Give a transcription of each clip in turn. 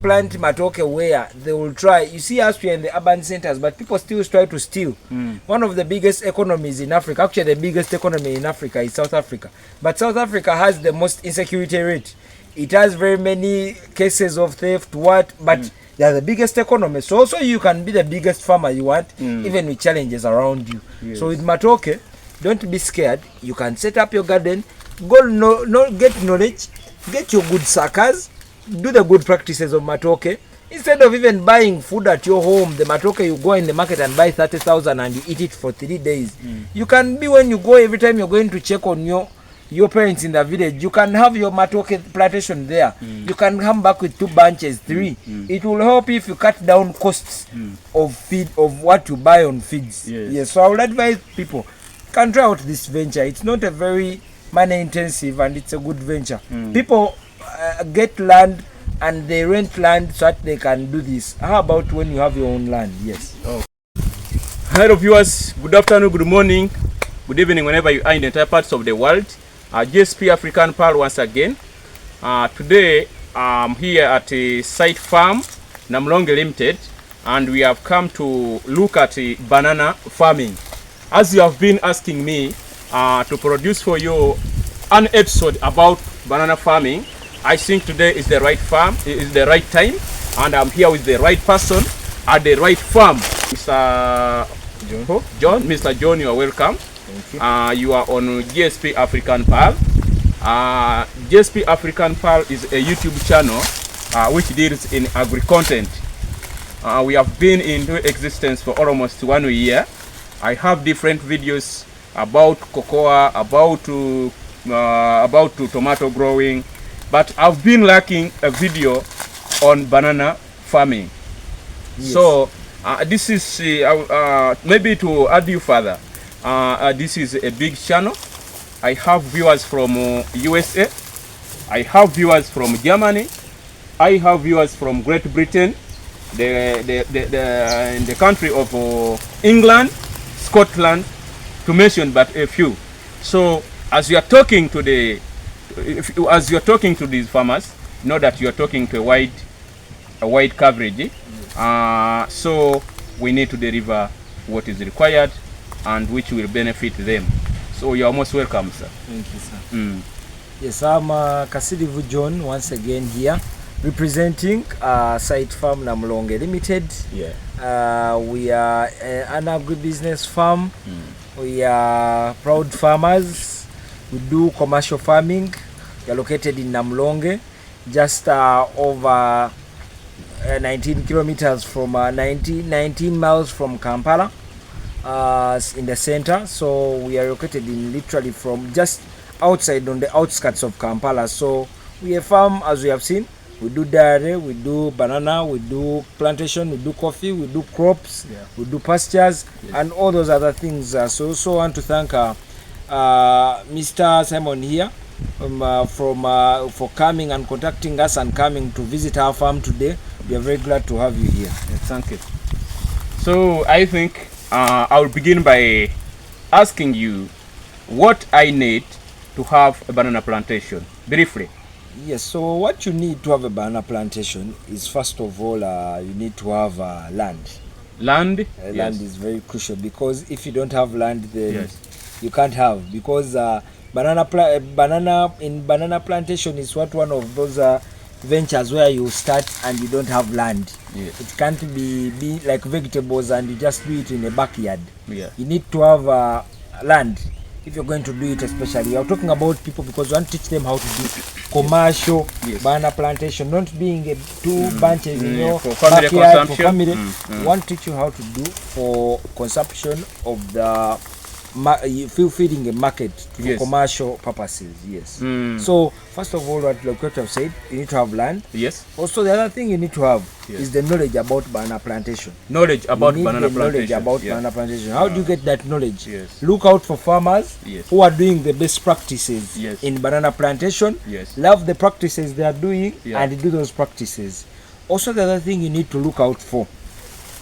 plant matoke where they will try. You see us, we are in the urban centers, but people still try to steal. One of the biggest economies in Africa, actually the biggest economy in Africa is South Africa. But South Africa has the most insecurity rate. It has very many cases of theft, but they are the biggest economy. So also you can be the biggest farmer you want, even with challenges around you. Yes. So with matoke, don't be scared. You can set up your garden, get knowledge, get your good suckers, do the good practices of matoke. Instead of even buying food at your home, the matoke, you go in the market and buy 30,000 and you eat it for 3 days. You can be, when you go, every time you're going to check on your parents in the village, you can have your matoke plantation there. You can come back with 2 bunches, 3. It will help if you cut down costs of feed, of what you buy on feeds. Yes. So I would advise people, can try out this venture. It's not a very money intensive and it's a good venture. People get land and they rent land so that they can do this. How about when you have your own land? Yes. Oh. Hello viewers, good afternoon, good morning, good evening, whenever you are in the entire parts of the world. GSP African Pearl once again. Today I'm here at a site farm, Namulonge Limited, and we have come to look at banana farming. As you have been asking me to produce for you an episode about banana farming, I think today is the right time, and I'm here with the right person at the right farm. Mr. John, Mr. John, you are welcome. Thank you. You are on GSP African Pearl. GSP African Pearl is a YouTube channel which deals in agri-content. We have been into existence for almost 1 year. I have different videos about cocoa, about tomato growing, but I've been lacking a video on banana farming. Yes. So this is maybe to add you further. This is a big channel. I have viewers from USA. I have viewers from Germany. I have viewers from Great Britain, the country of England, Scotland, to mention but a few. So as you are talking to these farmers, know that you are talking to a wide coverage. So we need to deliver what is required and which will benefit them. So you are most welcome, sir. Thank you, sir. Yes, I'm Kasilivu John once again here, representing Site Farm Namulonge Limited. Yeah. We are an agribusiness farm. We are proud farmers. We do commercial farming. We are located in Namulonge, just over 19 kilometers from 19 miles from Kampala, in the center. So we are located in literally from just outside on the outskirts of Kampala. So we are a farm, as we have seen. We do dairy, we do banana, we do plantation, we do coffee, we do crops, we do pastures, and all those other things. So also want to thank Mr. Simon here for coming and contacting us and coming to visit our farm today. We are very glad to have you here. Thank you. So I think I'll begin by asking you what I need to have a banana plantation, briefly. Yes, so what you need to have a banana plantation is, first of all, you need to have land. Land? Land is very crucial, because if you don't have land, then you can't have, because banana plantation is one of those ventures where you start and you don't have land. It can't be like vegetables and you just do it in a backyard. You need to have land if you're going to do it. Especially, we are talking about people, because we want to teach them how to do commercial banana plantation, not being 2 bunches in your for family backyard consumption. For family. We want to teach you how to do for consumption of the feeding a market for commercial purposes. So first of all, what like have said, you need to have land. Also, the other thing you need to have is the knowledge about banana plantation. Knowledge about banana plantation. Banana plantation. How do you get that knowledge? Look out for farmers who are doing the best practices in banana plantation. Love the practices they are doing and do those practices. Also, the other thing you need to look out for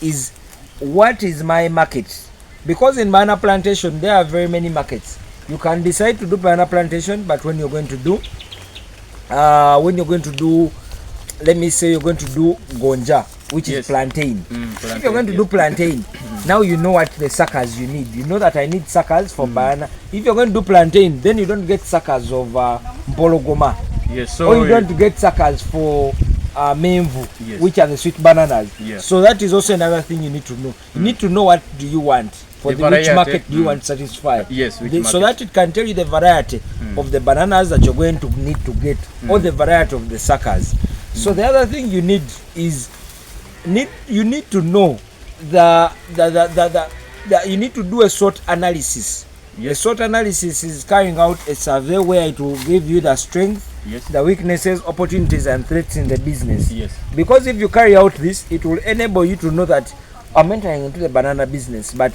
is, what is my market? Because in banana plantation there are very many markets. You can decide to do banana plantation, but when you're going to do let me say you're going to do gonja, which is plantain. If you're going to do plantain, now you know what the suckers you need. You know that I need suckers for banana. If you're going to do plantain, then you don't get suckers of mbologoma. Yes, so or you don't get suckers for menvu, yes, which are the sweet bananas. Yeah. So that is also another thing you need to know. You need to know what do you want for which market do you want to satisfy. Yes, so that it can tell you the variety of the bananas that you're going to need to get, or the variety of the suckers. So the other thing you need is you need to know you need to do a SWOT analysis. Yes. A SWOT analysis is carrying out a survey where it will give you the strength, yes, the weaknesses, opportunities, and threats in the business. Yes. Because if you carry out this, it will enable you to know that I'm entering into the banana business, but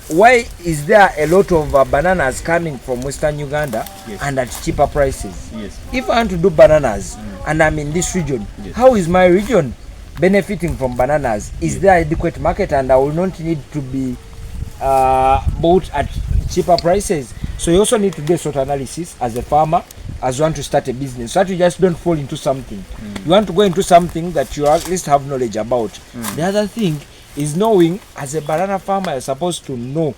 why is there a lot of bananas coming from Western Uganda, yes, and at cheaper prices? Yes. If I want to do bananas and I'm in this region, yes, how is my region benefiting from bananas? Is there adequate market, and I will not need to be bought at cheaper prices? So you also need to do a SWOT analysis as a farmer, as you want to start a business, so that you just don't fall into something. You want to go into something that you at least have knowledge about. The other thing is knowing, as a banana farmer, you're supposed to know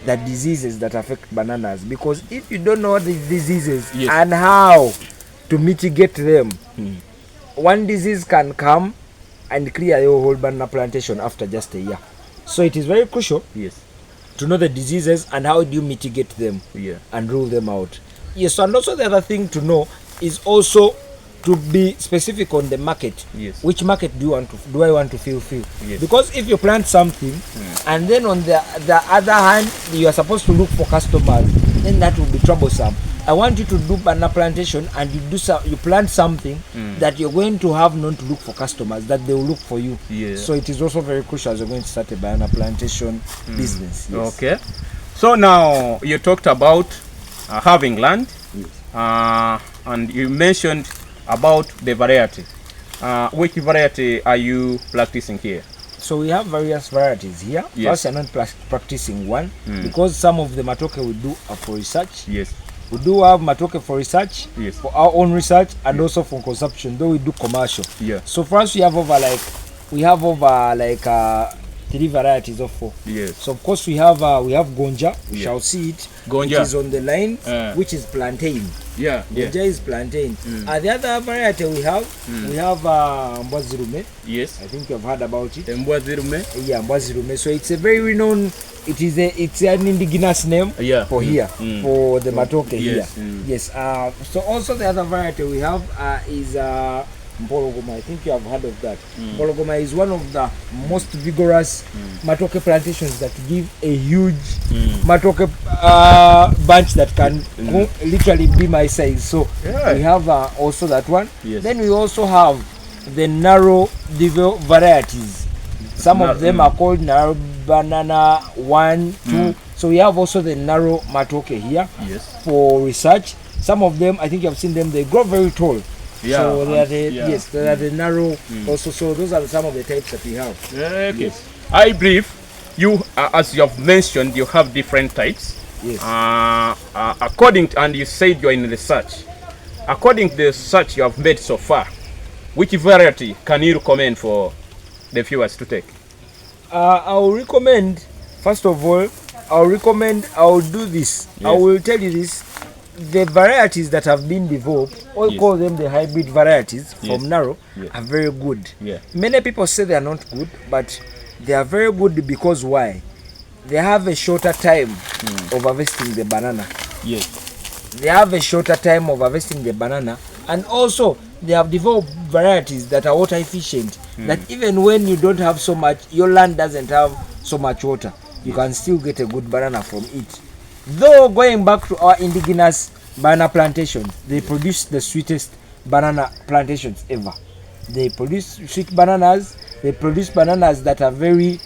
the diseases that affect bananas, because if you don't know the diseases, yes, and how to mitigate them, one disease can come and clear your whole banana plantation after just a year. So it is very crucial, yes, to know the diseases and how do you mitigate them, yeah, and rule them out. Yes, and also the other thing to know is also to be specific on the market. Yes. Which market do I want to fulfill? Yes. Because if you plant something and then on the other hand you are supposed to look for customers, then that will be troublesome. I want you to do banana plantation and you plant something that you're going to have known to look for customers, that they will look for you. Yeah. So it is also very crucial as you're going to start a banana plantation business. Yes. Okay. So now you talked about having land, yes, and you mentioned about the variety. Which variety are you practicing here? So we have various varieties here. Yes. First, I'm not practicing one because some of the matoke we do are for research. Yes. We do have matoke for research, yes, for our own research, and also for consumption, though we do commercial. Yeah. So for us, we have over 3 varieties of 4. Yes. So of course we have gonja. We shall see it. Gonja. It is on the line, which is plantain. Yeah. Gonja is plantain. The other variety we have mbwazirume. Yes. I think you have heard about it. Mbwazirume. Yeah, mbwazirume. So it's a very renowned. It's an indigenous name, yeah, for here, for the matoke, yes, here. Yes. So also the other variety we have is mbologoma. I think you have heard of that. Mbologoma is one of the most vigorous matoke plantations that give a huge matoke bunch that can literally be my size. So we have also that one. Yes. Then we also have the narrow devel varieties. Some of them are called narrow banana 1, 2. So we have also the narrow matoke here, yes, for research. Some of them, I think you have seen them, they grow very tall. Yeah, so they are they are the narrow also. So those are some of the types that we have. Okay. Yes. I believe you, as you have mentioned, you have different types. Yes. And you said you are in research. According to the research you have made so far, which variety can you recommend for the viewers to take? I will recommend, first of all, I will do this. Yes. I will tell you this. The varieties that have been developed, or yes, call them the hybrid varieties, yes, from narrow, yes, are very good. Yeah. Many people say they are not good, but they are very good because why? They have a shorter time of harvesting the banana. Yes. They have a shorter time of harvesting the banana, and also they have developed varieties that are water efficient. That even when you don't have so much, your land doesn't have so much water, you can still get a good banana from it. Though going back to our indigenous banana plantations, they produce the sweetest banana plantations ever. They produce sweet bananas. They produce bananas that are very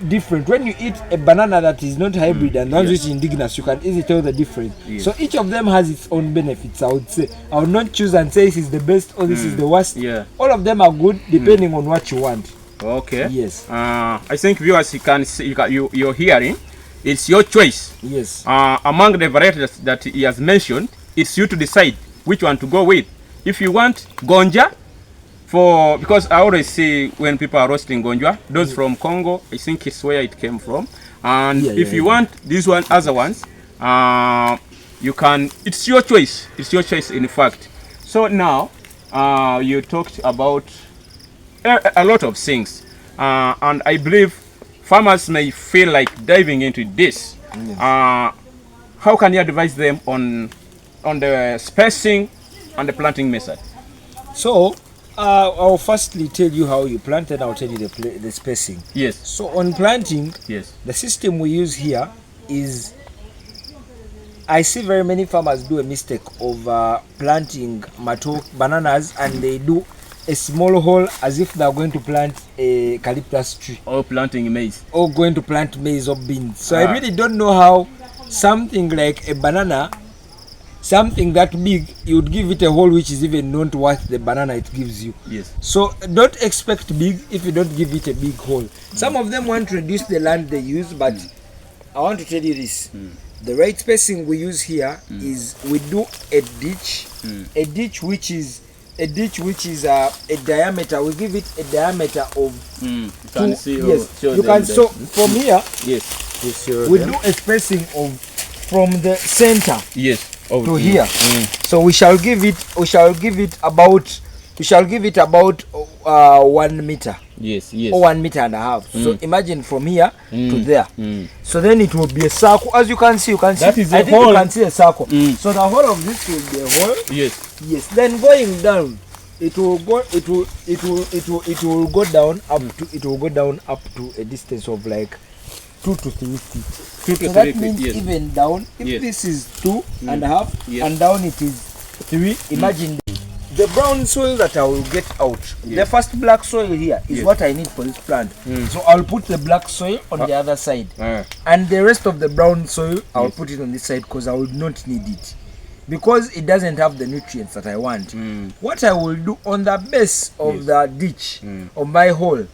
different. When you eat a banana that is not hybrid and one which is indigenous, you can easily tell the difference. Yes. So each of them has its own benefits, I would say. I would not choose and say this is the best or this is the worst. Yeah. All of them are good depending on what you want. Okay. Yes. I think viewers, you can see, you're hearing. It's your choice. Yes. Among the varieties that he has mentioned, it's you to decide which one to go with. If you want gonja, because I always see when people are roasting gonjwa, those from Congo, I think it's where it came from. And if you want these other ones, you can. It's your choice. It's your choice, in fact. So now, you talked about a lot of things, and I believe farmers may feel like diving into this. Yes. How can you advise them on the spacing and the planting method? So I'll firstly tell you how you plant, and I'll tell you the spacing. Yes. So on planting, Yes. the system we use here is, I see very many farmers do a mistake of planting bananas, and they do a small hole as if they are going to plant a eucalyptus tree, Or planting maize. or going to plant maize or beans. So I really don't know how something like a banana, something that big, you would give it a hole which is even not worth the banana it gives you. Yes. So don't expect big if you don't give it a big hole. Some of them want to reduce the land they use, but I want to tell you this. The right spacing we use here is we do a ditch, which is a diameter. We give it a diameter of You can see. yes. You can. So from here, Yes. we do a spacing of from the center Yes. to here. So we shall give it about 1 meter. Yes. Yes. Or 1 meter and a half. So imagine from here to there. So then it will be a circle. As you can see, That is a I think hole. you can see a circle. So the whole of this will be a hole. Yes. Yes. Then going down, it will go down up to a distance of like 2 to 3 feet. 2 to So 3 that feet. means Yes. even down, if Yes. this is 2 and a half, Yes. and down it is 3. Imagine the brown soil that I will get out. The first black soil here is what I need for this plant. So I'll put the black soil on the other side, and the rest of the brown soil I'll put it on this side, because I will not need it, because it doesn't have the nutrients that I want. What I will do on the base of the ditch of my hole,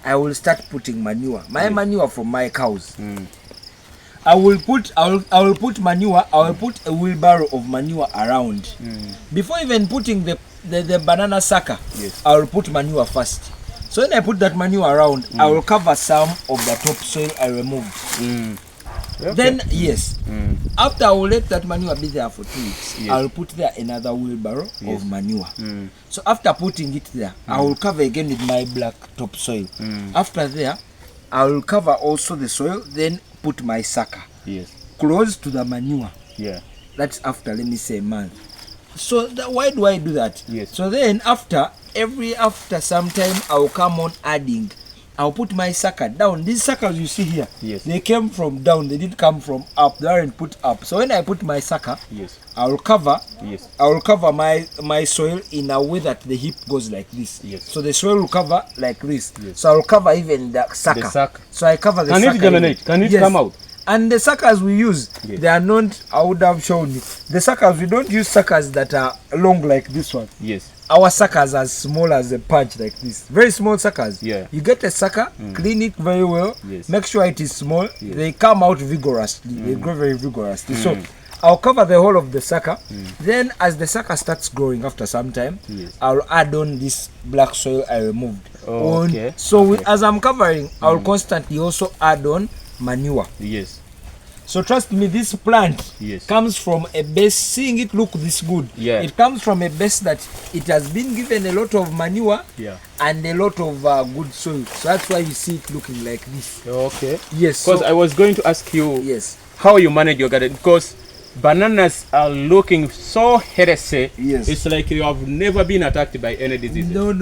I will start putting manure, manure from my cows. I will put manure. I will put a wheelbarrow of manure around. Before even putting the banana sucker, I will put manure first. So when I put that manure around, I will cover some of the topsoil I removed. Then after I will let that manure be there for 2 weeks, I will put there another wheelbarrow of manure. So after putting it there, I will cover again with my black topsoil. After there, I will cover also the soil, then put my sucker close to the manure. That's after, let me say, a month. So why do I do that? So then after some time, I will come on adding. I'll put my sucker down. These suckers you see here, they came from down. They didn't come from up. They aren't put up. So when I put my sucker, I will cover my soil in a way that the hip goes like this. So the soil will cover like this. So I will cover even the sucker. So I cover the sucker. Can it germinate? Can it come out? And the suckers we use, they are not, I would have shown you. The suckers, we don't use suckers that are long like this one. Our suckers are small as a punch like this. Very small suckers. You get a sucker, clean it very well, make sure it is small. They come out vigorously. They grow very vigorously. So I'll cover the whole of the sucker. Then as the sucker starts growing after some time, I'll add on this black soil I removed. As I'm covering, I'll constantly also add on manure. So trust me, this plant comes from a base. Seeing it look this good, it comes from a base that it has been given a lot of manure and a lot of good soil. So that's why you see it looking like this. Because I was going to ask you how you manage your garden, because bananas are looking so healthy. It's like you have never been attacked by any disease. No.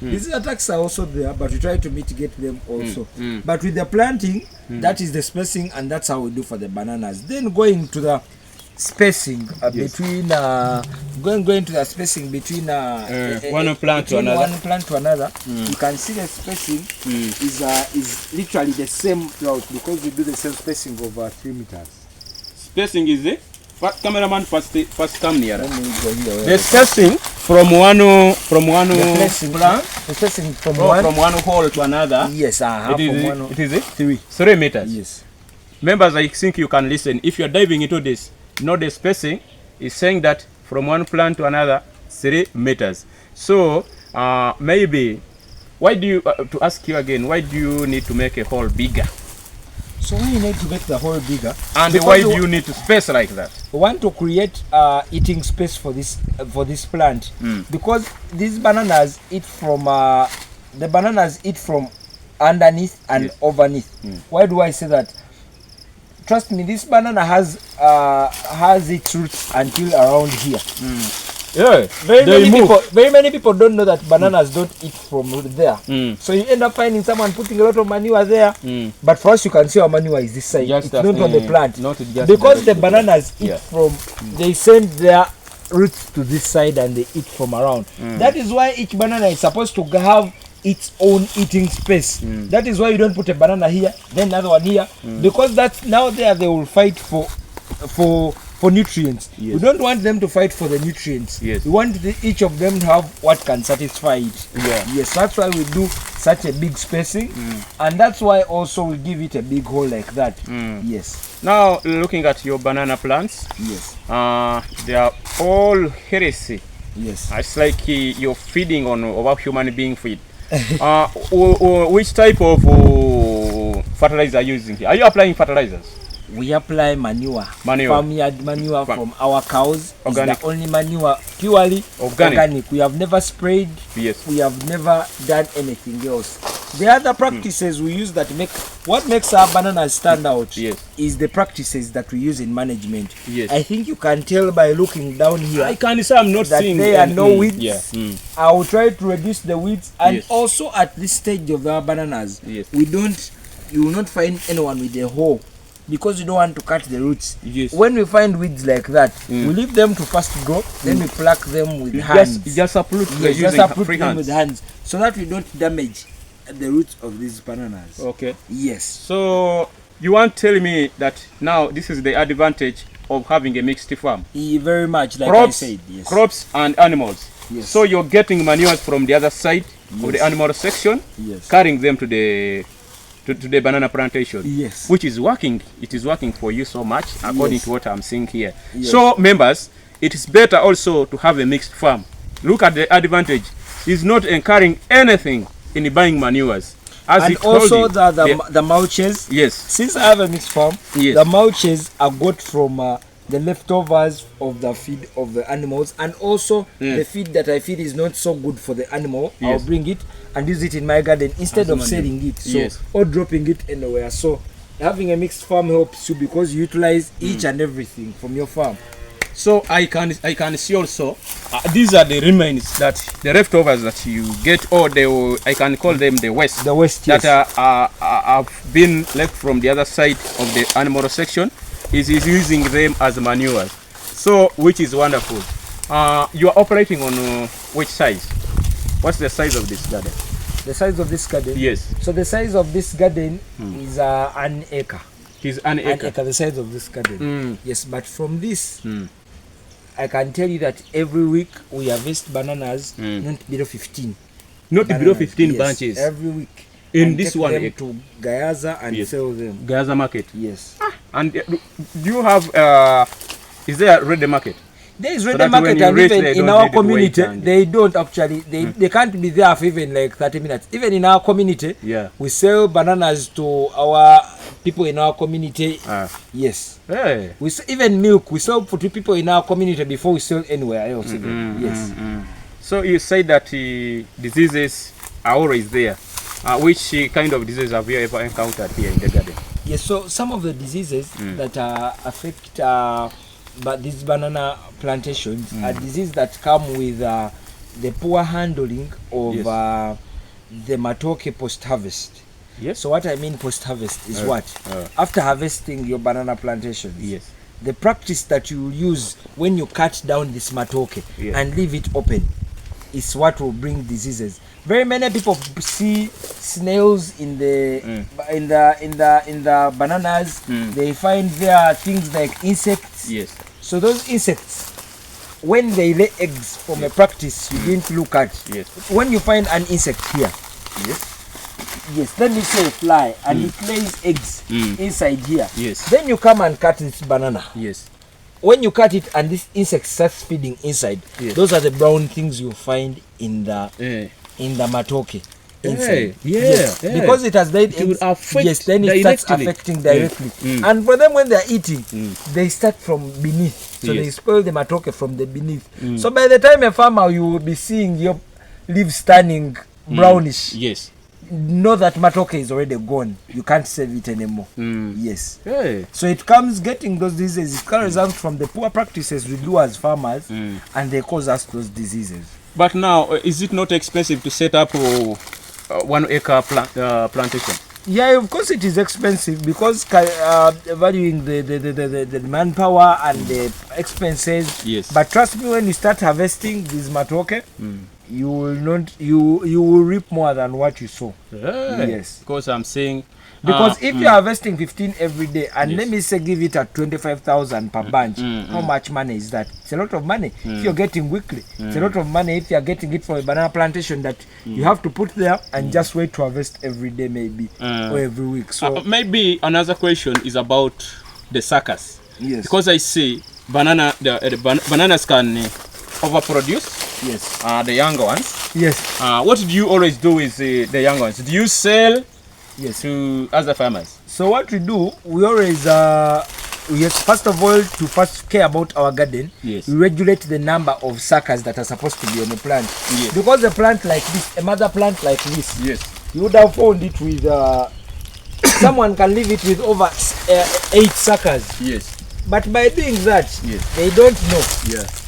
These attacks are also there, but we try to mitigate them also. But with the planting, that is the spacing, and that's how we do for the bananas. Then going to the spacing between going to the spacing between one plant to another. You can see the spacing is literally the same throughout, because we do the same spacing of 3 meters. Spacing is it? Cameraman, first come near. Let me go here. The spacing from one hole to another. It is 3 meters. Yes. Members, I think you can listen. If you are diving into this, know the spacing is saying that from one plant to another 3 meters. So maybe why do you to ask you again, why do you need to make a hole bigger? So we need to make the hole bigger. And why do you need to space like that? We want to create eating space for this plant, because these bananas eat from underneath and underneath. Why do I say that? Trust me, this banana has its roots until around here. Yeah, very many people don't know that bananas don't eat from there. So you end up finding someone putting a lot of manure there. But for us, you can see our manure is this side. It's not on the plant. Because the bananas eat from, they send their roots to this side and they eat from around. That is why each banana is supposed to have its own eating space. That is why you don't put a banana here, then another one here, because that's now there they will fight for nutrients. We don't want them to fight for the nutrients. We want each of them to have what can satisfy it. Yes, that's why we do such a big spacing, and that's why also we give it a big hole like that. Yes. Now looking at your banana plants, they are all healthy. Yes. It's like you're feeding on what human being feed. Which type of fertilizer are you using here? Are you applying fertilizers? We apply manure. Farmyard manure from our cows. Organic. It's the only manure purely organic. We have never sprayed. Yes. We have never done anything else. The other practices we use that what makes our bananas stand out is the practices that we use in management. I think you can tell by looking down here. I can say I'm not seeing there are no weeds. I will try to reduce the weeds, and also at this stage of our bananas, you will not find anyone with a hoe, because you don't want to cut the roots. When we find weeds like that, we leave them to first grow, then we pluck them with hands. Just uproot them with hands, so that we don't damage the roots of these bananas. Okay. Yes. So you want to tell me that now this is the advantage of having a mixed farm? Very much, like crops, I said. Yes. Crops and animals. Yes. So you're getting manures from the other side of the animal section, carrying them to the banana plantation, which is working. It is working for you so much, according to what I'm seeing here. So members, it is better also to have a mixed farm. Look at the advantage. It's not incurring anything in buying manures. And also the mulches. Yes. Since I have a mixed farm, the mulches are got from the leftovers of the feed of the animals, and also the feed that I feed is not so good for the animal. I'll bring it and use it in my garden instead of selling it, or dropping it anywhere. So having a mixed farm helps you, because you utilize each and everything from your farm. So I can see also these are the remains, that the leftovers that you get, or I can call them the waste. The waste that have been left from the other side of the animal section. Is using them as manures, so which is wonderful. You are operating on which size? What's the size of this garden? The size of this garden? Yes. So the size of this garden is 1 acre. Is an acre. 1 acre, the size of this garden. Yes, but from this, I can tell you that every week we harvest bananas not below 15. Not below 15 bunches? Every week. In this one acre. To Gayaza and sell them. Gayaza market? Yes. And do you have, is there a ready market? There is ready market, and even in our community, they don't actually, they can't be there for even like 30 minutes. Even in our community, we sell bananas to our people in our community. Yes. Hey. We even milk, we sell to people in our community before we sell anywhere else. Yes. So you say that diseases are always there. Which kind of diseases have you ever encountered here in the garden? Yes, so some of the diseases that affect but these banana plantations are diseases that come with the poor handling of the matoke post-harvest. Yes. So what I mean post-harvest is what? After harvesting your banana plantations, the practice that you use when you cut down this matoke and leave it open is what will bring diseases. Very many people see snails in the bananas. They find there things like insects. Yes. So those insects, when they lay eggs, from a practice you didn't look at. Yes. When you find an insect here, then you say a fly, and it lays eggs inside here. Yes. Then you come and cut this banana. Yes. when you cut it and this insect starts feeding inside, Yes. those are the brown things you find in the matoke. Inside. Yes. Because it has died, it will affect yes, then it starts affecting directly. And for them, when they're eating, they start from beneath. So they spoil the matoke from the beneath. So by the time a farmer, you will be seeing your leaves turning brownish. Yes. Know that matoke is already gone. You can't save it anymore. Yes. So it comes getting those diseases. It can result from the poor practices we do as farmers, and they cause us those diseases. But now, is it not expensive to set up 1 acre plantation? Yeah, of course it is expensive because valuing the manpower and the expenses. Yes. But trust me, when you start harvesting this matoke, you will not you will reap more than what you sow. Yes. Because I'm saying, because if you're harvesting 15 every day, and let me say give it at 25,000 per bunch, how much money is that? It's a lot of money. If you're getting weekly, it's a lot of money. If you're getting it from a banana plantation that you have to put there and just wait to harvest every day, maybe or every week. So maybe another question is about the suckers. Yes. Because I see bananas can overproduce. Yes. The younger ones. Yes. What do you always do with the young ones? Do you sell to other farmers? So what we do, we always first of all, to first care about our garden, we regulate the number of suckers that are supposed to be on a plant. Yes. Because a plant like this, a mother plant like this, you would have found it with someone can leave it with over 8 suckers. Yes. But by doing that, they don't know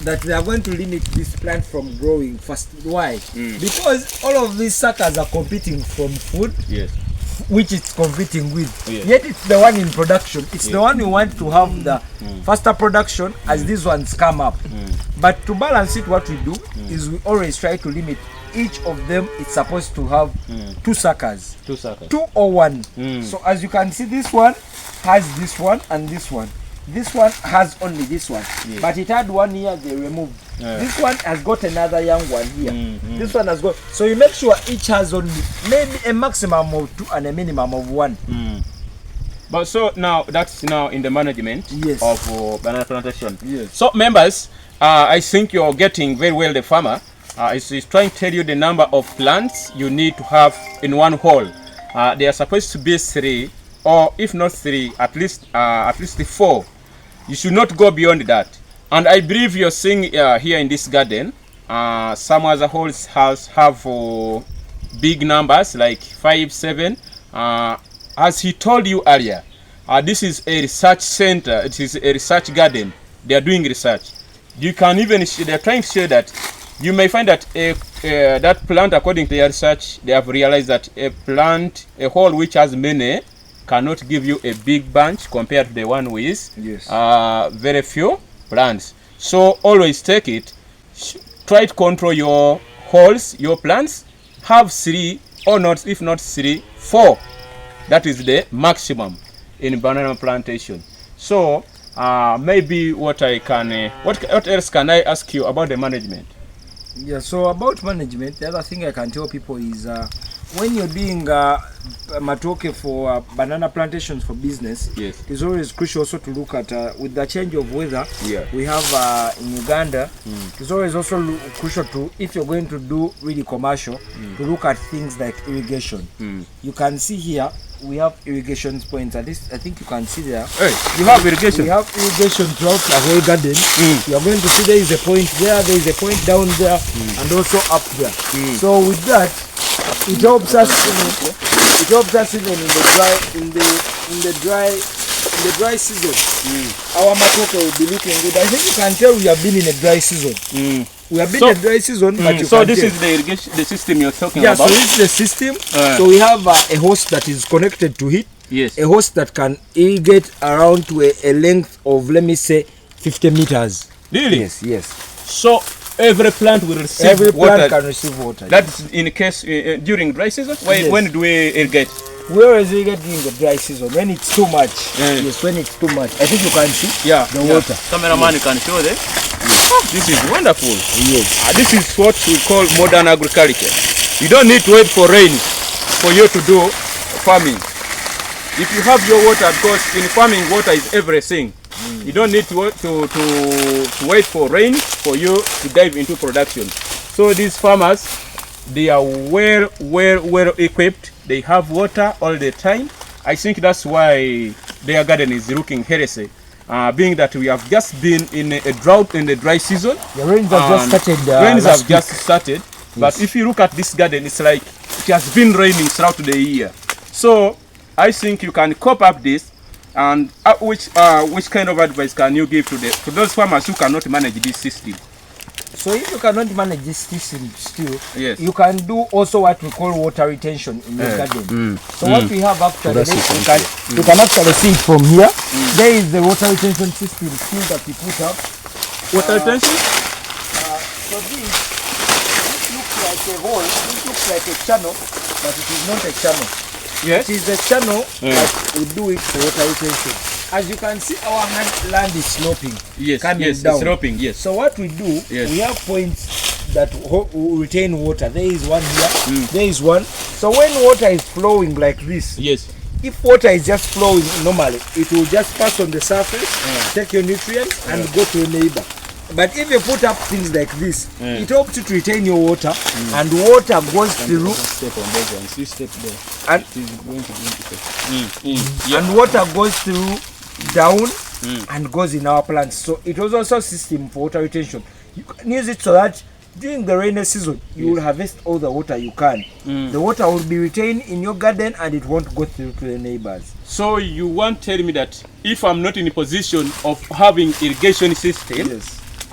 that they are going to limit this plant from growing fast. Why? Because all of these suckers are competing from food, which it's competing with. Yet it's the one in production. It's the one we want to have the faster production as these ones come up. But to balance it, what we do is we always try to limit each of them. It's supposed to have 2 suckers. 2 or 1. So as you can see, this one has this one and this one. This one has only this one, but it had 1 year they removed. This one has got another young one here. This one has got, so you make sure each has only maybe a maximum of 2 and a minimum of 1. But so now that's now in the management of banana plantation. Yes. So members, I think you're getting very well the farmer. Is trying to tell you the number of plants you need to have in one hole. They are supposed to be 3, or if not 3, at least 4. You should not go beyond that. And I believe you're seeing here in this garden, some other holes have big numbers like 5, 7. As he told you earlier, this is a research center. It is a research garden. They are doing research. You can even, they are trying to say that you may find that that plant, according to their research, they have realized that a hole which has many, cannot give you a big bunch compared to the one with very few plants. So always take it, try to control your holes, your plants, have 3 or not, if not 3, 4. That is the maximum in banana plantation. So maybe what I can, what else can I ask you about the management? Yeah, so about management, the other thing I can tell people is when you're doing matoke for banana plantations for business, it's always crucial also to look at with the change of weather we have in Uganda. It's always also crucial to, if you're going to do really commercial, to look at things like irrigation. You can see here we have irrigation points. At least I think you can see there. Hey, you have irrigation. We have irrigation throughout the whole garden. You are going to see there is a point there is a point down there, and also up there. So with that, it helps us. It helps us even in the dry season. Our matoke will be looking good. I think you can tell we have been in a dry season. We have been in a dry season, but you so can this tell. is the irrigation, the system you're talking about. Yeah, so this is the system. So we have a hose that is connected to it. Yes. A hose that can irrigate around to a length of, let me say, 50 meters. Really? Yes, yes. So every plant will receive water. Every plant can receive water. That's in case during dry season. When do we irrigate? We always irrigate during the dry season when it's too much. Yes, when it's too much. I think you can see the water. Cameraman, you can show them. This is wonderful. Yes. This is what we call modern agriculture. You don't need to wait for rain for you to do farming. If you have your water, because in farming water is everything. You don't need to wait for rain for you to dive into production. So these farmers, they are well equipped. They have water all the time. I think that's why their garden is looking healthy. Being that we have just been in a drought in the dry season. The rains have just started. Rains have just started. Yes. But if you look at this garden, it's like it has been raining throughout the year. So I think you can cope up this. And which kind of advice can you give to those farmers who cannot manage this system? So if you cannot manage this system still, yes, you can do also what we call water retention in your garden. So what we have actually, you can actually see it from here. There is the water retention system still that we put up. Water retention? So this looks like a hole, this looks like a channel, but it is not a channel. Yes. It is a channel that we do it for water retention. As you can see, our land is sloping. Yes, coming yes, down. It's sloping, yes. So what we do, we have points that retain water. There is one here, there is one. So when water is flowing like this, yes, if water is just flowing normally, it will just pass on the surface, take your nutrients and go to a neighbor. But if you put up things like this, it helps you to retain your water, and water goes through. Step on those ones. You step there. And it is going to and water goes through down and goes in our plants. So it was also a system for water retention. You can use it so that during the rainy season you will harvest all the water you can. The water will be retained in your garden and it won't go through to the neighbors. So you want to tell me that if I'm not in a position of having irrigation system,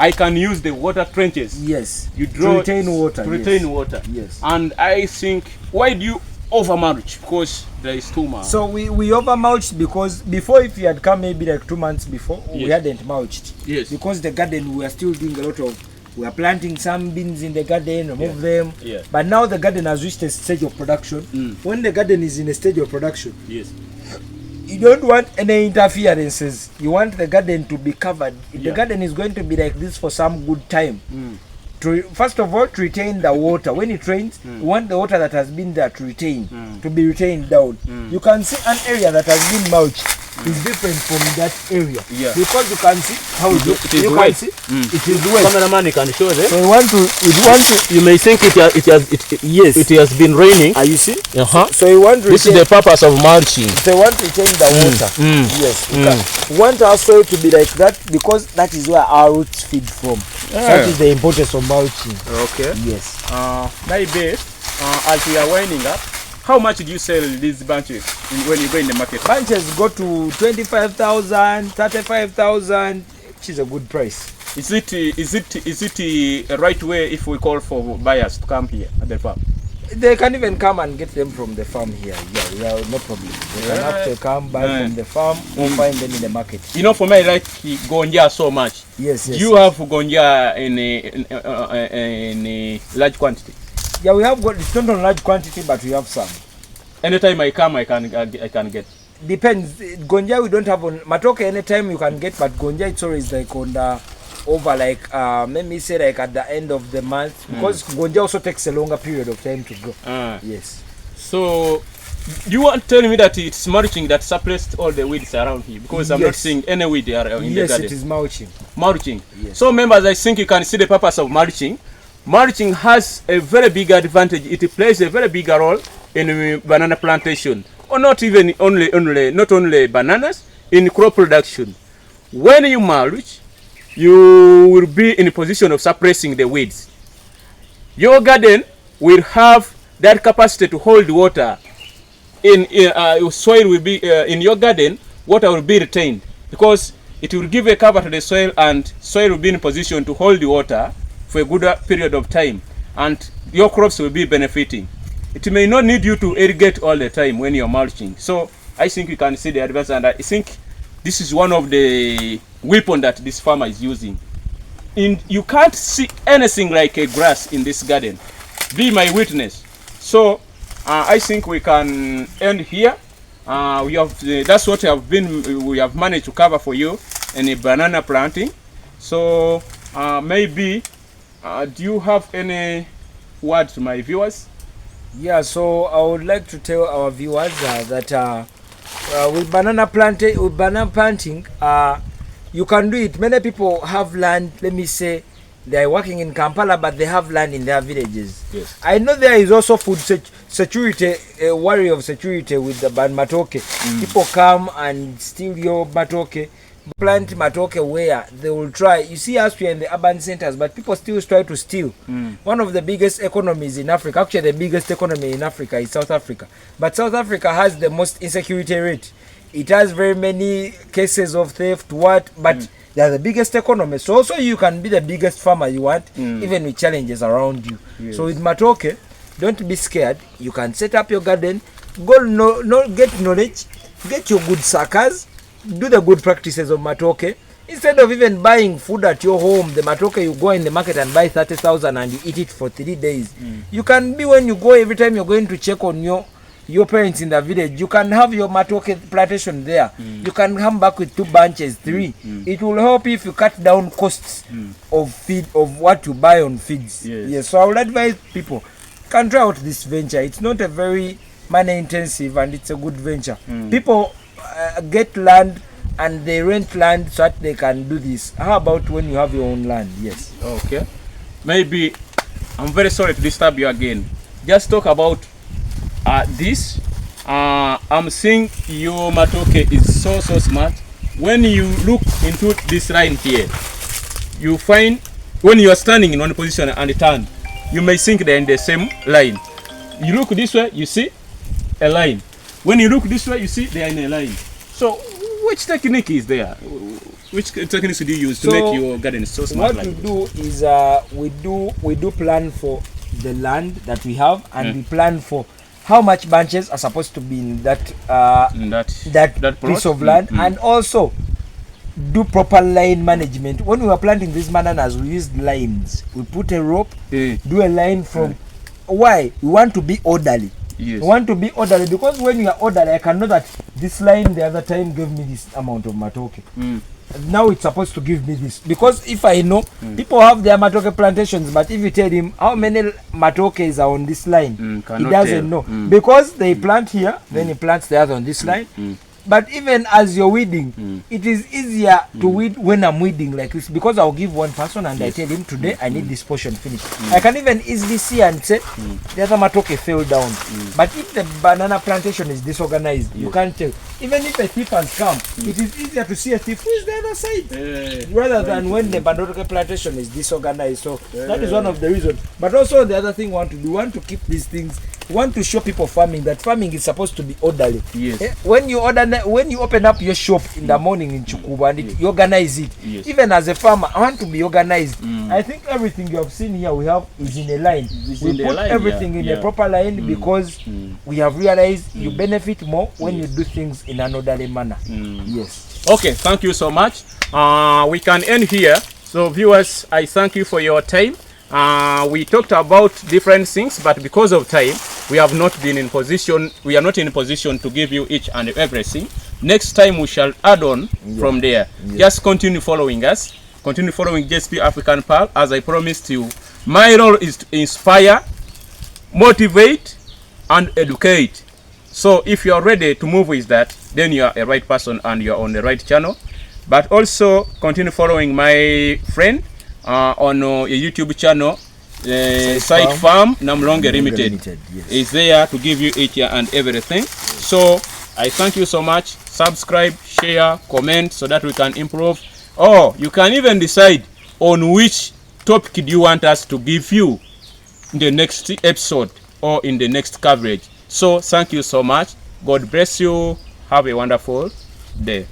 I can use the water trenches? Yes. You draw to retain water. To retain water. Yes. And I think, why do you over-mulch? Because there is too much. So we over-mulched because before, if you had come maybe like 2 months before, we hadn't mulched. Yes. Because the garden, we are still doing a lot of, we are planting some beans in the garden, remove them. Yeah. But now the garden has reached a stage of production. When the garden is in a stage of production, you don't want any interferences. You want the garden to be covered. The garden is going to be like this for some good time. First of all, to retain the water. When it rains, you want the water that has been there to retain, to be retained down. You can see an area that has been mulched is different from that area. Because you can see how it looks. You can see it is wet. Cameraman, you can show them. So we want to. You may think it has been raining. You see? So you want to. This is the purpose of mulching. So you want to retain the water. Yes. We want our soil to be like that because that is where our roots feed from. That is the importance of mulching. Okay. Yes. Maybe as we are winding up, how much do you sell these bunches when you go in the market? Bunches go to 25,000, 35,000, which is a good price. Is it a right way if we call for buyers to come here at the farm? They can even come and get them from the farm here. Yeah, no problem. They can actually come buy from the farm or find them in the market. You know, for me, I like gonja so much. Yes. Do you have gonja in a large quantity? Yeah, we have got, it's not on large quantity, but we have some. Anytime I come, I can get. Depends. Gonja we don't have on matoke. Anytime you can get, but gonja it's always like on the over like let me say like at the end of the month because gonja also takes a longer period of time to grow. Yes. So you want to tell me that it's mulching that suppressed all the weeds around here because I'm not seeing any weed around in the garden. Yes, it is mulching. Mulching. Yes. So members, I think you can see the purpose of mulching. Mulching has a very big advantage. It plays a very big role in banana plantation, or not even not only bananas, in crop production. When you mulch, you will be in a position of suppressing the weeds. Your garden will have that capacity to hold water. Soil will be in your garden. Water will be retained because it will give a cover to the soil, and soil will be in a position to hold the water for a good period of time, and your crops will be benefiting. It may not need you to irrigate all the time when you're mulching. So I think you can see the advantage, and I think this is one of the weapons that this farmer is using. You can't see anything like a grass in this garden. Be my witness. So I think we can end here. That's what we have managed to cover for you in a banana planting. So maybe do you have any word to my viewers? Yeah, so I would like to tell our viewers that with banana planting, you can do it. Many people have land, let me say, they are working in Kampala, but they have land in their villages. Yes. I know there is also food security, a worry of security with the matoke. People come and steal your matoke, plant matoke where they will try. You see us, we are in the urban centers, but people still try to steal. One of the biggest economies in Africa, actually the biggest economy in Africa is South Africa. But South Africa has the most insecurity rate. It has very many cases of theft, but they are the biggest economy. So also you can be the biggest farmer you want, even with challenges around you. Yes. So with matoke, don't be scared. You can set up your garden, get knowledge, get your good suckers, do the good practices of matoke. Instead of even buying food at your home, the matoke, you go in the market and buy 30,000 and you eat it for 3 days. You can be, when you go, every time you're going to check on your parents in the village, you can have your matoke plantation there. You can come back with 2 bunches, 3. It will help if you cut down costs of feed, of what you buy on feeds. Yes. So I would advise people, can try out this venture. It's not a very money intensive and it's a good venture. People get land and they rent land so that they can do this. How about when you have your own land? Yes. Okay. Maybe, I'm very sorry to disturb you again. Just talk about this. I'm seeing your matoke is so smart. When you look into this line here, you find when you are standing in one position and turn, you may think they're in the same line. You look this way, you see a line. When you look this way, you see they are in a line. So which technique is there? Which techniques do you use to make your garden so smart? What we do is we do plan for the land that we have, and we plan for how much branches are supposed to be in that piece of land, and also do proper line management. When we were planting these bananas, we used lines. We put a rope, do a line from. Why? We want to be orderly. Yes. We want to be orderly because when you are orderly, I can know that this line the other time gave me this amount of matoke. Now it's supposed to give me this, because if I know, people have their matoke plantations, but if you tell him how many matokes are on this line, he doesn't know, because they plant here, then he plants the other on this line. But even as you're weeding, it is easier to weed when I'm weeding like this, because I'll give one person and I tell him today I need this portion finished. I can even easily see and say the other matoke fell down. But if the banana plantation is disorganized, you can't tell. Even if a thief has come, it is easier to see a thief who is the other side, rather than when the banana plantation is disorganized. So that is one of the reasons. But also the other thing we want to keep these things. We want to show people farming that farming is supposed to be orderly. Yes. When you open up your shop in the morning in Chukuba and you organize it, even as a farmer, I want to be organized. I think everything you have seen here we have is in a line. We put everything in a proper line because we have realized you benefit more when you do things in an orderly manner. Yes. Okay, thank you so much. We can end here. So viewers, I thank you for your time. We talked about different things, but because of time, we are not in position to give you each and everything. Next time we shall add on from there. Just continue following us. Continue following JSP African Pearl. As I promised you, my role is to inspire, motivate, and educate. So if you are ready to move with that, then you are a right person and you are on the right channel. But also continue following my friend on a YouTube channel, Site Farm Namulonge Limited. Is there to give you each and everything. So I thank you so much. Subscribe, share, comment so that we can improve. Or you can even decide on which topic do you want us to give you in the next episode or in the next coverage. So thank you so much. God bless you. Have a wonderful day.